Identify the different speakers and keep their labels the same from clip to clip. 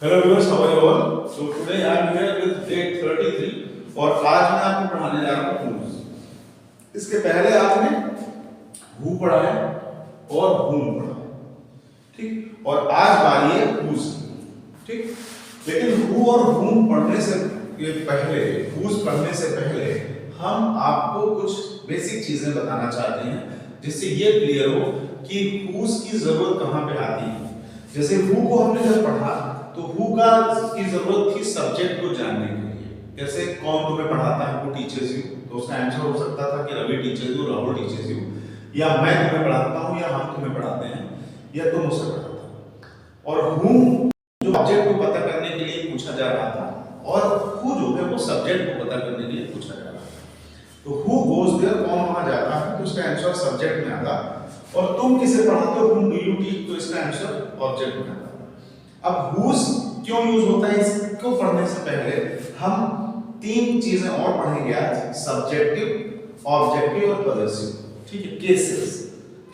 Speaker 1: Hello viewers, how are you all? So today I am here with day 33 और आज मैं आपको पढ़ाने जा रहा हूँ whose। इसके पहले आपने who पढ़ा है और whom पढ़ा है, ठीक? और आज बारी है whose, ठीक? लेकिन who और whom पढ़ने से पहले, whose पढ़ने से पहले हम आपको कुछ बेसिक चीजें बताना चाहते हैं जिससे ये क्लियर हो कि whose की जरूरत कहाँ पे आती है। जैसे who को हमने जब पढ़ा तो who का की जरूरत थी सब्जेक्ट को जानने के लिए। जैसे कौन तुम्हें पढ़ाता है, who teaches you, तो उसका आंसर हो सकता था कि Ravi teaches you, Rahul teaches you, या मैं तुम्हें पढ़ाता हूँ, या हम तुम्हें पढ़ाते हैं, या तुम मुझसे पढ़ाते हो। और whom जो ऑब्जेक्ट को पता करने के लिए पूछा जा रहा था, और who जो है वो सब्जेक्ट को पता करने के लिए पूछा जा रहा था। तो who goes there, कौन वहां जाता है, तो इसका आंसर सब्जेक्ट में आता। और तुम किसे पढ़ाते हो, whom do you teach, तो इसका आंसर ऑब्जेक्ट में आता। अब whose क्यों यूज होता है, इसको पढ़ने से पहले हम तीन चीजें और पढ़ेंगे आज, सब्जेक्टिव, ऑब्जेक्टिव और पॉजेसिव, ठीक है? केसेस,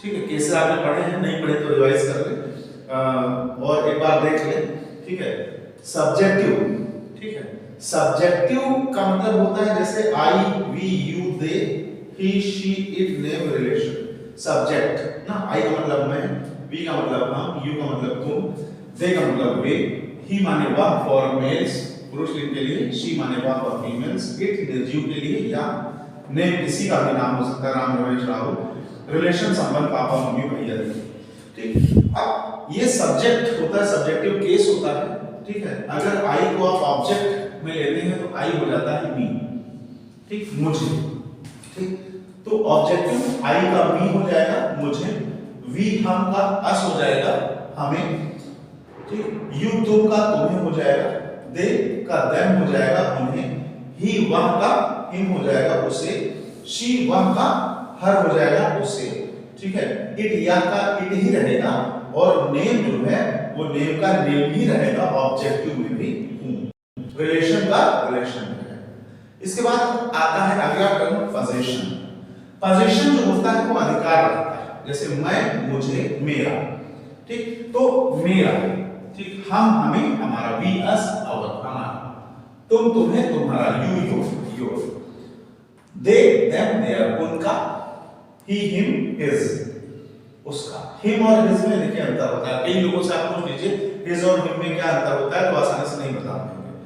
Speaker 1: ठीक है? केसेस आपने पढ़े हैं, नहीं पढ़े तो रिवाइज कर ले और एक बार देख ले, ठीक है? सब्जेक्टिव, ठीक है? सब्जेक्टिव का मतलब होता है जैसे I, we, you, they, he, she, it, name, relation. Subject ना, आई का मतलब मैं, वी का मतलब हम, यू का मतलब तुम, दे का मतलब वे, ही माने वह फॉर मेल्स पुरुष लिंग के लिए, शी माने वह फॉर फीमेल्स, इट निर्जीव के लिए, या नेम किसी का भी नाम हो सकता है, राम, रमेश, राहुल, रिलेशन संबंध पापा मम्मी भैया, ठीक? अब ये सब्जेक्ट होता है, सब्जेक्टिव केस होता है, ठीक है? अगर आई को आप ऑब्जेक्ट में लेते हैं तो आई हो जाता है मी, ठीक? मुझे, ठीक? तो ऑब्जेक्टिव आई का मी हो जाएगा मुझे, वी हम का अस हो जाएगा हमें, ठीक? यू तुम का तुम्हें हो जाएगा, दे का देम हो जाएगा उन्हें, ही वह का हिम हो जाएगा उसे, शी वह का हर हो जाएगा उसे, ठीक है? इट या का इट ही रहेगा, और नेम जो है वो नेम का नेम ही रहेगा, ऑब्जेक्टिव में भी रिलेशन का रिलेशन है। इसके बाद आता है अगला टर्म पोजीशन। पोजीशन जो होता है वो अधिकार रखता है, जैसे मैं, मुझे, मेरा, ठीक? तो मेरा, ठीक? हम हमें, हमारा, वी अस आवर हमारा, तुम तुम्हें तुम्हारा, you your, they them their उनका, ही हिम हिज उसका। हिम और हिज में देखिए अंतर होता है, कई लोगों से आप पूछ लीजिए हिज और हिम में क्या अंतर होता है तो आसानी से नहीं बता पाएंगे।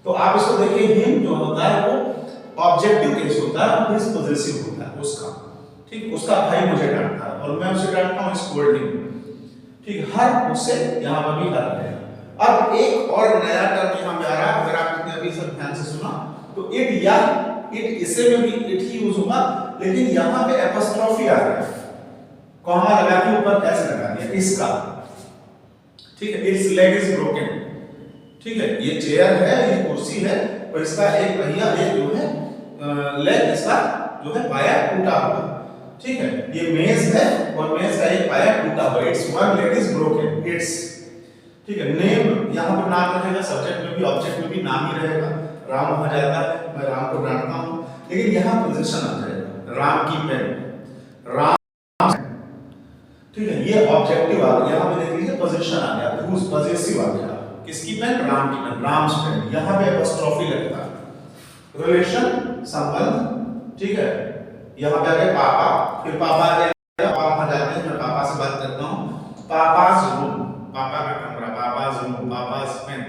Speaker 1: तो आप इसको देखिए, हिम जो होता है वो ऑब्जेक्टिव केस होता है, हिज पॉजेसिव होता है उसका, ठीक? उसका भाई मुझे डांटता है और मैं उसे डांटता हूं, स्कोल्डिंग, ठीक? हर उससे यहां पर भी हर है। अब एक और नया टर्म यहां पे आ रहा है, अगर आपने अभी सब ध्यान से सुना तो इट या इट, इसे में भी इट ही यूज होगा, लेकिन यहां पे एपोस्ट्रोफी आ रहा है, कॉमा लगा के ऊपर एस लगा दिया, इसका, ठीक है? इट्स लेग इज ब्रोकन, ठीक है? ये चेयर है, ये कुर्सी है, और इसका एक पहिया, एक जो है लेग, इसका जो है पाया टूटा हुआ, ठीक है? ये मेज है और मेज का एक पाया टूटा हुआ, it's one leg is broken, it's, ठीक है? नेम यहां पर नाम रहेगा, सब्जेक्ट में भी ऑब्जेक्ट में भी नाम ही रहेगा, राम वहां जाता है, मैं राम को डांटता हूं, लेकिन यहां पोजीशन आ जाएगा, राम की पेन, राम, ठीक है? ये ऑब्जेक्टिव आ गया, यहां पे देख लीजिए पोजीशन आ गया, whose पॉजेसिव आ गया, किसकी पेन, राम की पेन, राम्स पेन, यहां पे एपोस्ट्रोफी लगता है, रिलेशन संबंध, ठीक है? यहां पे आ गया पापा, फिर पापा आ गया, पापा वहां जाते हैं, मैं पापा से बात करता हूं, पापा's रूम, पापा का कमरा, पापा's रूम, पापा's पेन,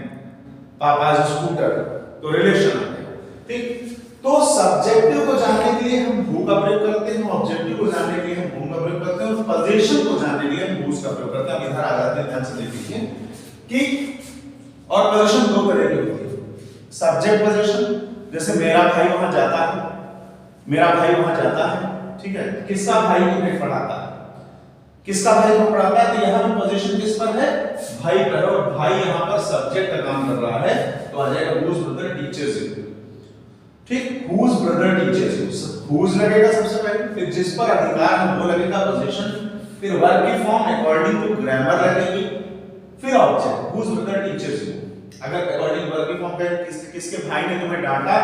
Speaker 1: पापा's स्कूटर, तो रिलेशन आ गया, ठीक? तो सब्जेक्टिव को जानने के लिए हम who का प्रयोग करते हैं, ऑब्जेक्टिव को जानने के लिए हम whom का प्रयोग करते हैं, और पोजीशन को जानने के लिए हम whose का प्रयोग करते हैं। अब इधर आ जाते हैं, ध्यान से देख लीजिए कि और पोजीशन दो तरह की होती है, सब्जेक्ट पोजीशन, जैसे मेरा भाई वहां जाता है, मेरा भाई वहां जाता है, ठीक है? किसका भाई तुम्हें पढ़ाता है, किसका भाई तुम्हें पढ़ाता है, तो यहां पर पोजीशन किस पर है, भाई पर, और भाई यहां पर सब्जेक्ट का काम कर रहा है, तो आ जाएगा whose brother teaches you, ठीक? whose brother teaches you, whose लगेगा सबसे पहले, फिर जिस पर अधिकार है वो लगेगा पोजीशन, फिर वर्ब की फॉर्म अकॉर्डिंग टू ग्रामर लगेगी, फिर object whose brother teaches you। अगर अकॉर्डिंग वर्ब की फॉर्म पे किसके भाई ने तुम्हें डांटा,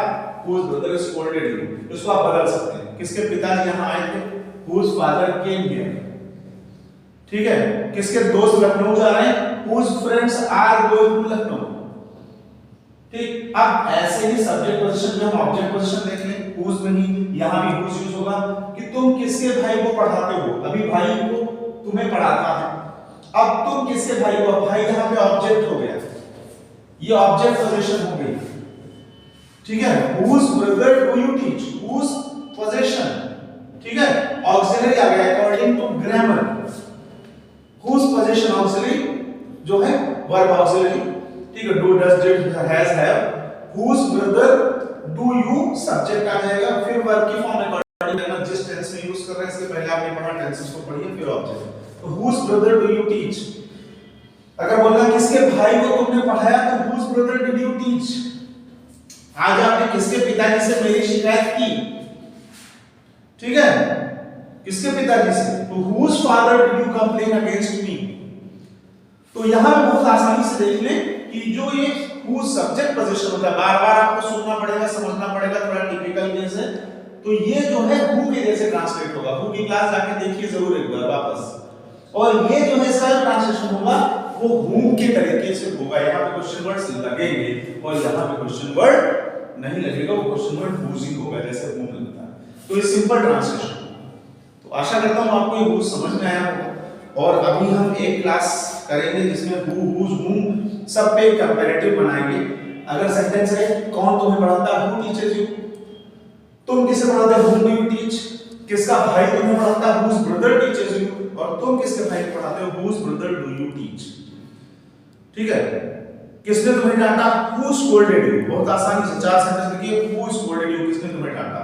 Speaker 1: whose brother scolded you, इसको आप बदल सकते हैं, किसके पिताजी यहां आए थे, whose father came here, ठीक है, किसके दोस्त लखनऊ जा रहे हैं, whose friends are going to Lucknow. ठीक, अब ऐसे ही सब्जेक्ट पोजीशन में हम ऑब्जेक्ट पोजीशन देख लें, whose में ही यहां भी whose यूज होगा कि तुम किसके भाई को पढ़ाते हो, अभी भाई को तुम्हें पढ़ाता है, अब तुम किसके भाई को, भाई यहां पे ऑब्जेक्ट हो गया, ये ऑब्जेक्ट पोजीशन हो गई। ठीक है, whose brother do you teach, whose possession, ठीक है, ऑक्सिलरी आ गया according to grammar, whose possession auxiliary जो है वर्ब ऑक्सिलरी, ठीक है, do does did has have, whose brother do you subject आ जाएगा, फिर वर्ब की फॉर्म अकॉर्डिंग करना, जिस टेंस में यूज कर रहे हैं इसके पहले आपने पढ़ा टेंसेस को पढ़िए फिर ऑब्जेक्ट। तो whose brother do you teach, अगर बोलना किसके भाई को तुमने पढ़ाया तो whose brother did you teach। आज आपने किसके पिताजी से मेरी शिकायत की, ठीक है, किसके पिताजी से, तो whose father did you complain against me। तो यहां पे बहुत आसानी से देख लें कि जो ये whose सब्जेक्ट पोजीशन होता है, बार-बार आपको सुनना पड़ेगा, समझना पड़ेगा, थोड़ा टिपिकल केस है, तो ये जो है who के जैसे ट्रांसलेट होगा, who की क्लास जाके देखिए जरूर एक बार वापस, और ये जो है सर ट्रांसलेशन होगा वो whom के तरीके से होगा, यहाँ पे क्वेश्चन वर्ड्स लगेंगे और यहाँ पे क्वेश्चन वर्ड नहीं लगेगा, वो क्वेश्चन वर्ड whose ही होगा जैसे whom लगता है। तो ये सिंपल ट्रांसलेशन। तो आशा करता हूँ आपको ये whose समझ में आया होगा, और अभी हम एक क्लास करेंगे जिसमें who, whose, whom सब पे कंपैरेटिव बनाएंगे। अगर सेंटेंस है कौन तुम्हें पढ़ाता है, who teaches you, तुम किसे पढ़ाते हो, whom do you teach, किसका भाई तुम्हें पढ़ाता है, whose brother teaches you, और तुम किसके भाई को पढ़ाते हो, whose brother do you teach। ठीक है, किसने तुम्हें डांटा, who scolded you, बहुत आसानी से चार सेंटेंस लिखिए, who scolded you, किसने तुम्हें डांटा।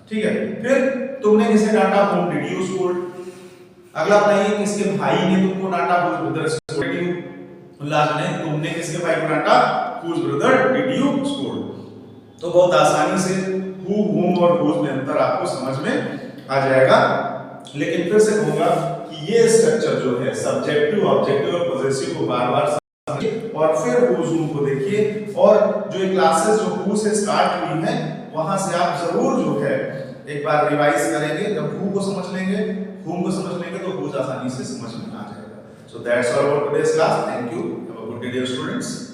Speaker 1: ठीक है, फिर तुमने किसे डांटा, whom did you scold। अगला बताइए किसके भाई ने तुमको डांटा, whose brother scolded you। Last में तुमने किसके भाई को डांटा, whose brother did you scold। तो बहुत आसानी से who, whom और whose में अंतर आपको समझ में आ जाएगा। लेकिन फिर से कहूंगा कि ये स्ट्रक्चर जो है सब्जेक्टिव, ऑब्जेक्टिव और पॉजेसिव को बार-बार समझिए और फिर whose, whom को देखिए, और जो ये क्लासेस जो who से स्टार्ट हुई हैं वहां से आप जरूर जो है एक बार रिवाइज करेंगे, जब who को समझ लेंगे, whom को समझ लेंगे तो whose आसानी से समझ में आ जाएगा। So that's all about today's class. Thank you. Have a good day, dear students.